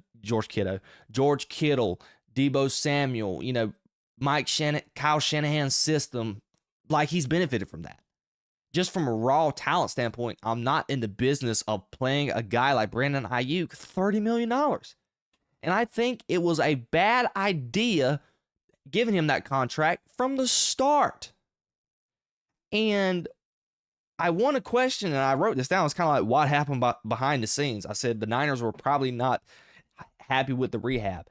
S1: Deebo Samuel, you know, Kyle Shanahan's system, like he's benefited from that. Just from a raw talent standpoint, I'm not in the business of playing a guy like Brandon Aiyuk $30 million. And I think it was a bad idea giving him that contract from the start. And I want to question, and I wrote this down, it's kind of like what happened behind the scenes. I said the Niners were probably not happy with the rehab.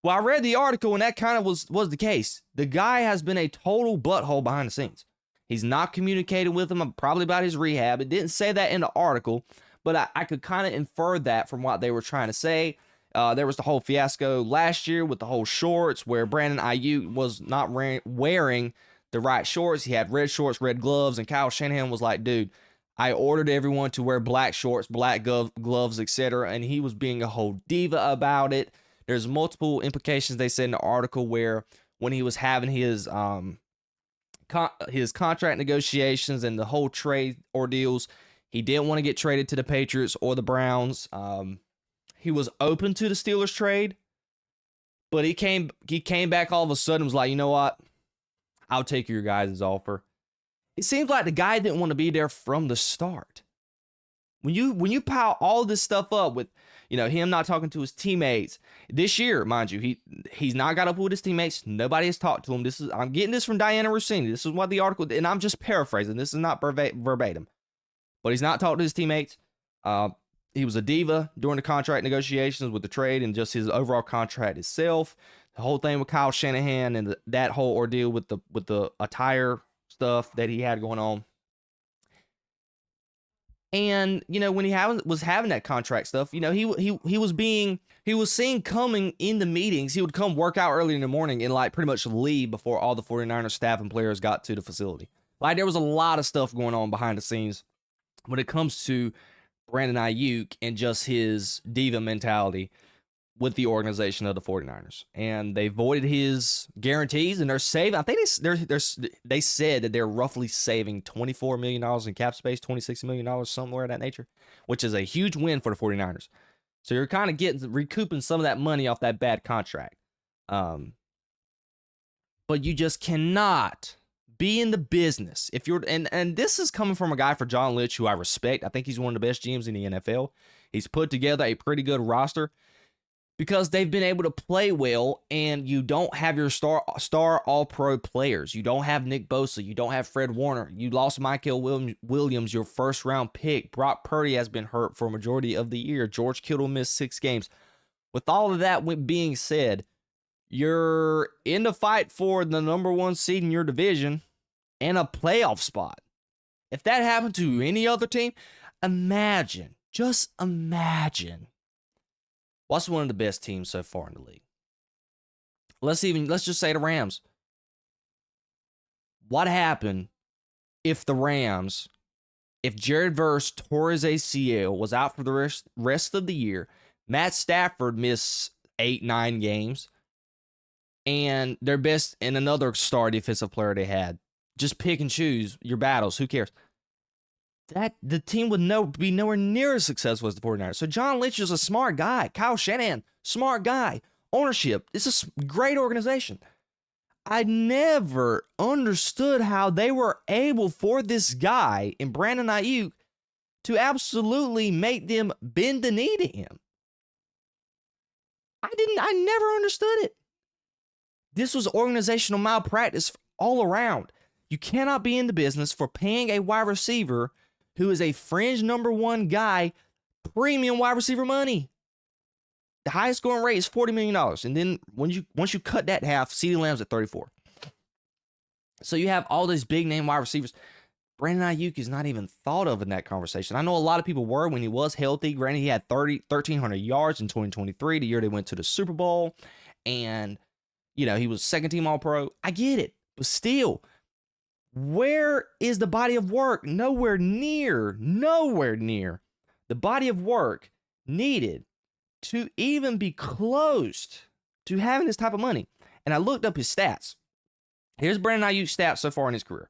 S1: Well, I read the article, and that kind of was the case. The guy has been a total butthole behind the scenes. He's not communicating with him probably about his rehab. It didn't say that in the article, but I could kind of infer that from what they were trying to say. There was the whole fiasco last year with the whole shorts where Brandon Aiyuk was not wearing the right shorts. He had red shorts, red gloves, and Kyle Shanahan was like, dude, I ordered everyone to wear black shorts, black gloves, etc. And he was being a whole diva about it. There's multiple implications they said in the article where when he was having his contract negotiations and the whole trade ordeals, he didn't want to get traded to the Patriots or the Browns. He was open to the Steelers trade, but he came back all of a sudden and was like, you know what? I'll take your guys' offer. It seems like the guy didn't want to be there from the start. When you pile all this stuff up with, you know, him not talking to his teammates this year, mind you, he's not got up with his teammates. Nobody has talked to him. I'm getting this from Diana Rossini. This is what the article, and I'm just paraphrasing. This is not verbatim, but he's not talked to his teammates. He was a diva during the contract negotiations with the trade and just his overall contract itself. The whole thing with Kyle Shanahan and that whole ordeal with the attire stuff that he had going on. And, you know, when he was having that contract stuff, you know, he was seeing coming in the meetings. He would come work out early in the morning and like pretty much leave before all the 49ers staff and players got to the facility. Like there was a lot of stuff going on behind the scenes when it comes to Brandon Aiyuk and just his diva mentality with the organization of the 49ers. And they voided his guarantees, and they're saving, I think they said that they're roughly saving $24 million in cap space, $26 million, somewhere of that nature, which is a huge win for the 49ers. So you're kind of recouping some of that money off that bad contract. But you just cannot be in the business. If you're, and this is coming from a guy for John Lynch, who I respect. I think he's one of the best GMs in the NFL. He's put together a pretty good roster. because they've been able to play well, and you don't have your star all-pro players. You don't have Nick Bosa. You don't have Fred Warner. You lost Michael Williams, your first-round pick. Brock Purdy has been hurt for a majority of the year. George Kittle missed 6 games. With all of that being said, you're in the fight for the number 1 seed in your division and a playoff spot. If that happened to any other team, just imagine. What's one of the best teams so far in the league? Let's just say the Rams. What happened if Jared Verse tore his ACL, was out for the rest of the year, Matt Stafford missed 8-9 games, and their best and another star defensive player they had? Just pick and choose your battles. Who cares? The team would be nowhere near as successful as the 49ers. So John Lynch is a smart guy. Kyle Shanahan, smart guy. Ownership, it's a great organization. I never understood how they were able for this guy in Brandon Aiyuk to absolutely make them bend the knee to him. I never understood it. This was organizational malpractice all around. You cannot be in the business for paying a wide receiver who is a fringe number 1 guy premium wide receiver money. The highest scoring rate is $40 million. And then once you cut that in half, CeeDee Lamb's at 34. So you have all these big name wide receivers. Brandon Aiyuk is not even thought of in that conversation. I know a lot of people were when he was healthy. Granted, he had 1,300 yards in 2023, the year they went to the Super Bowl. And, he was second team All-Pro. I get it. But still, where is the body of work? Nowhere near the body of work needed to even be close to having this type of money. And I looked up his stats. Here's Brandon Aiyuk's stats so far in his career.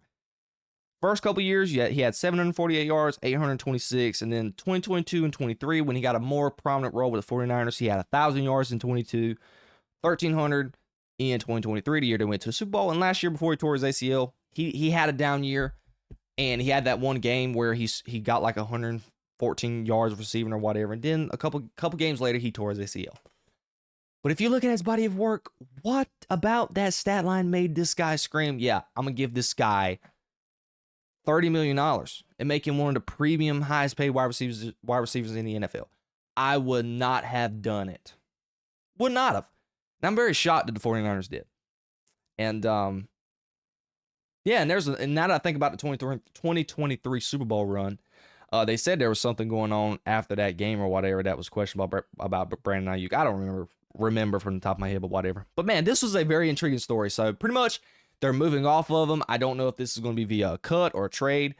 S1: First couple years, he had 748 yards, 826, and then 2022 and 23, when he got a more prominent role with the 49ers, he had 1,000 yards in 22, 1,300 in 2023, the year they went to the Super Bowl. And last year, before he tore his ACL, he had a down year, and he had that one game where he got like 114 yards receiving or whatever, and then a couple games later, he tore his ACL. But if you look at his body of work, what about that stat line made this guy scream, yeah, I'm going to give this guy $30 million and make him one of the premium highest paid wide receivers in the NFL? I would not have done it. Would not have. And I'm very shocked that the 49ers did. And and now that I think about the 2023 Super Bowl run, they said there was something going on after that game or whatever that was questionable about Brandon Aiyuk. I don't remember from the top of my head, but whatever. But man, this was a very intriguing story. So pretty much they're moving off of him. I don't know if this is going to be via a cut or a trade.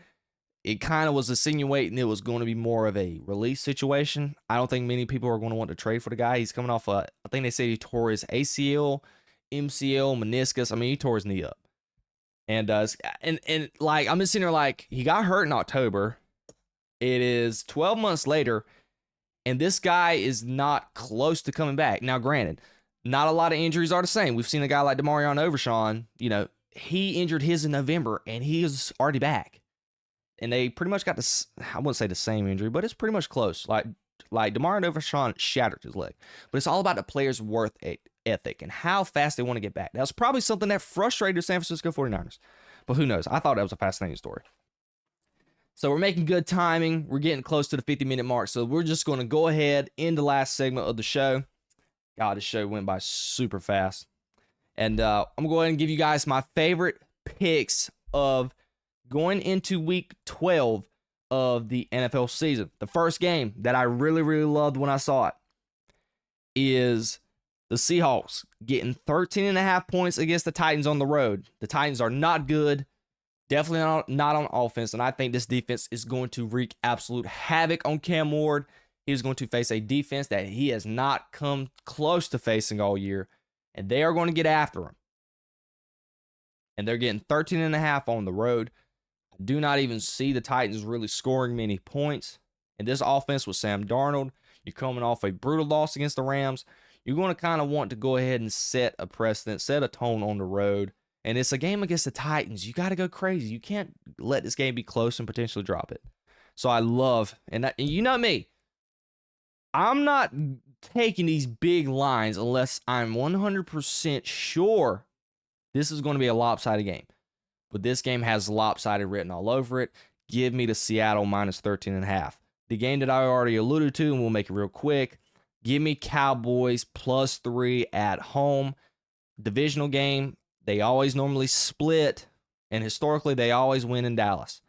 S1: It kind of was insinuating it was going to be more of a release situation. I don't think many people are going to want to trade for the guy. He's coming off I think they say he tore his ACL, MCL, meniscus. I mean, he tore his knee up. And like, I'm just sitting there like, he got hurt in October. It is 12 months later, and this guy is not close to coming back. Now, granted, not a lot of injuries are the same. We've seen a guy like Demarion Overshawn, he injured his in November, and he is already back. And they pretty much got this, I wouldn't say the same injury, but it's pretty much close. Like Demarion Overshawn shattered his leg. But it's all about the player's worth ethic and how fast they want to get back. That's probably something that frustrated the San Francisco 49ers. But who knows? I thought that was a fascinating story. So we're making good timing. We're getting close to the 50-minute mark. So we're just going to go ahead in the last segment of the show. God, this show went by super fast. And I'm going to go ahead and give you guys my favorite picks of going into week 12 of the NFL season. The first game that I really, really loved when I saw it is the Seahawks getting 13.5 points against the Titans on the road. The Titans are not good. Definitely not on offense. And I think this defense is going to wreak absolute havoc on Cam Ward. He is going to face a defense that he has not come close to facing all year. And they are going to get after him. And they're getting 13.5 on the road. I do not even see the Titans really scoring many points. And this offense with Sam Darnold, you're coming off a brutal loss against the Rams. You're going to kind of want to go ahead and set a precedent, set a tone on the road. And it's a game against the Titans. You got to go crazy. You can't let this game be close and potentially drop it. So I love, and you know me, I'm not taking these big lines unless I'm 100% sure this is going to be a lopsided game. But this game has lopsided written all over it. Give me the Seattle minus 13.5. The game that I already alluded to, and we'll make it real quick. Give me Cowboys plus 3 at home. Divisional game. They always normally split, and historically they always win in Dallas.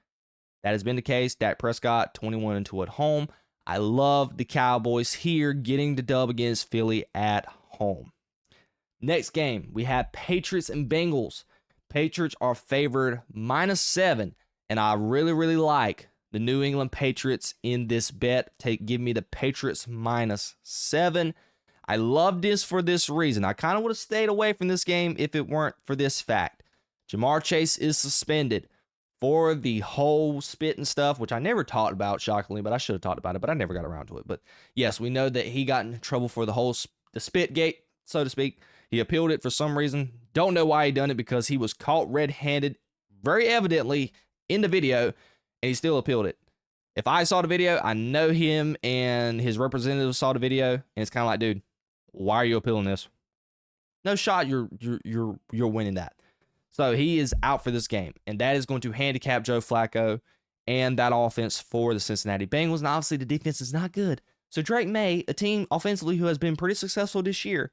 S1: That has been the case. Dak Prescott 21-2 at home. I love the Cowboys here getting the dub against Philly at home. Next game, we have Patriots and Bengals. Patriots are favored minus 7, and I really, really like the New England Patriots in this bet. Give me the Patriots minus 7. I love this for this reason. I kind of would have stayed away from this game if it weren't for this fact. Jamar Chase is suspended for the whole spit and stuff, which I never talked about, shockingly, but I should have talked about it, but I never got around to it. But yes, we know that he got in trouble for the spit gate, so to speak. He appealed it for some reason. Don't know why he done it, because he was caught red-handed very evidently in the video, and he still appealed it. If I saw the video, I know him and his representative saw the video, and it's kind of like, dude, why are you appealing this? No shot you're winning that. So he is out for this game, and that is going to handicap Joe Flacco and that offense for the Cincinnati Bengals. And obviously the defense is not good. So Drake May, a team offensively who has been pretty successful this year,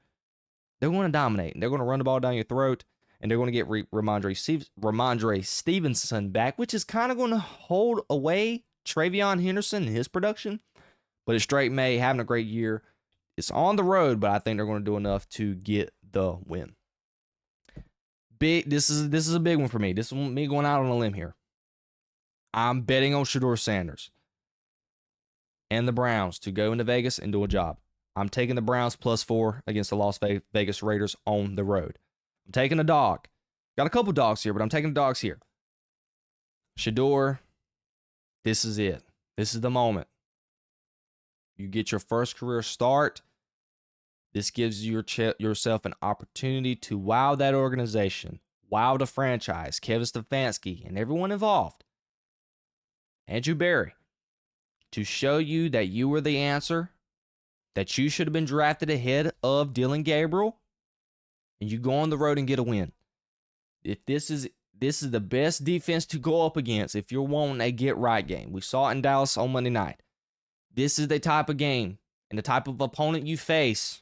S1: they're going to dominate. They're going to run the ball down your throat, and they're going to get Ramondre Stevenson back, which is kind of going to hold away Travion Henderson and his production. But it's Drake May having a great year. It's on the road, but I think they're going to do enough to get the win. This is a big one for me. This is me going out on a limb here. I'm betting on Shedeur Sanders and the Browns to go into Vegas and do a job. I'm taking the Browns plus 4 against the Las Vegas Raiders on the road. I'm taking a dog. Got a couple dogs here, but I'm taking the dogs here. Shedeur, this is it. This is the moment. You get your first career start. This gives yourself an opportunity to wow that organization, wow the franchise, Kevin Stefanski, and everyone involved. Andrew Berry, to show you that you were the answer, that you should have been drafted ahead of Dylan Gabriel, and you go on the road and get a win. If this is the best defense to go up against if you're wanting a get-right game. We saw it in Dallas on Monday night. This is the type of game and the type of opponent you face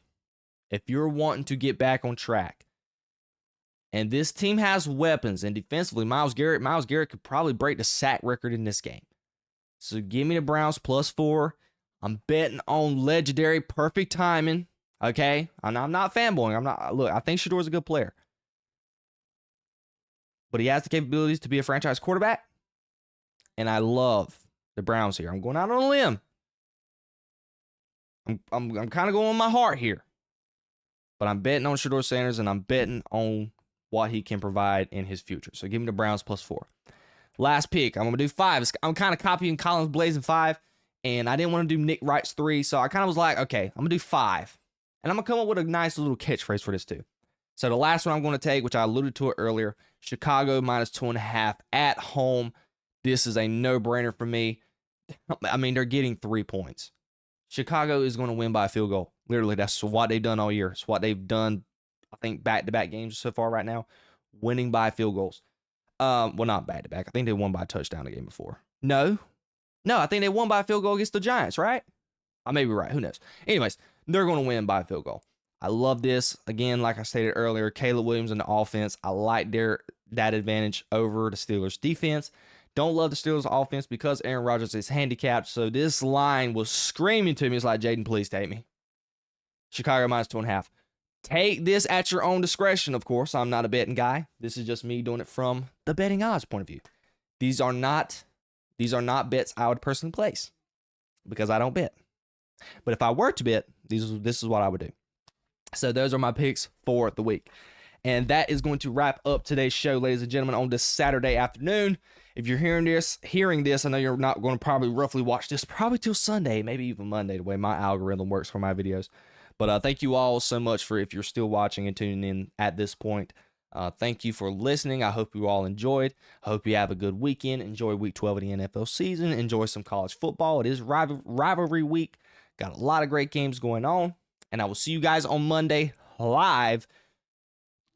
S1: if you're wanting to get back on track. And this team has weapons, and defensively, Myles Garrett could probably break the sack record in this game. So give me the Browns plus 4. I'm betting on legendary perfect timing. Okay? I'm not fanboying. Look, I think Shedeur's a good player. But he has the capabilities to be a franchise quarterback. And I love the Browns here. I'm going out on a limb. I'm kind of going on my heart here. But I'm betting on Shedeur Sanders, and I'm betting on what he can provide in his future. So give me the Browns plus 4. Last pick, I'm going to do 5. I'm kind of copying Colin's Blazing 5, and I didn't want to do Nick Wright's 3, so I kind of was like, okay, I'm going to do 5. And I'm going to come up with a nice little catchphrase for this too. So the last one I'm going to take, which I alluded to it earlier, Chicago minus 2.5 at home. This is a no-brainer for me. I mean, they're getting 3 points. Chicago is going to win by a field goal. Literally, that's what they've done all year. It's what they've done, I think, back-to-back games so far right now, winning by field goals. Well, not back-to-back. I think they won by a touchdown the game before. No, I think they won by a field goal against the Giants, right? I may be right. Who knows? Anyways, they're going to win by a field goal. I love this. Again, like I stated earlier, Caleb Williams in the offense. I like that advantage over the Steelers' defense. Don't love the Steelers' offense because Aaron Rodgers is handicapped. So this line was screaming to me. It's like, Jayden, please take me. Chicago minus 2.5. Take this at your own discretion, of course. I'm not a betting guy. This is just me doing it from the betting odds point of view. These are not bets I would personally place because I don't bet. But if I were to bet, this is what I would do. So those are my picks for the week. And that is going to wrap up today's show, ladies and gentlemen, on this Saturday afternoon. If you're hearing this, I know you're not going to probably roughly watch this probably till Sunday, maybe even Monday, the way my algorithm works for my videos. But thank you all so much for if you're still watching and tuning in at this point. Thank you for listening. I hope you all enjoyed. I hope you have a good weekend. Enjoy week 12 of the NFL season. Enjoy some college football. It is rivalry week. Got a lot of great games going on. And I will see you guys on Monday live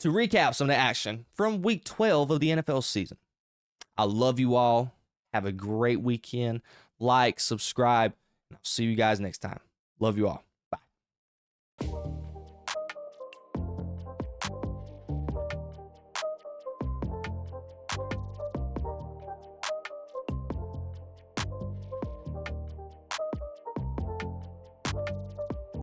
S1: to recap some of the action from week 12 of the NFL season. I love you all. Have a great weekend. Like, subscribe, and I'll see you guys next time. Love you all.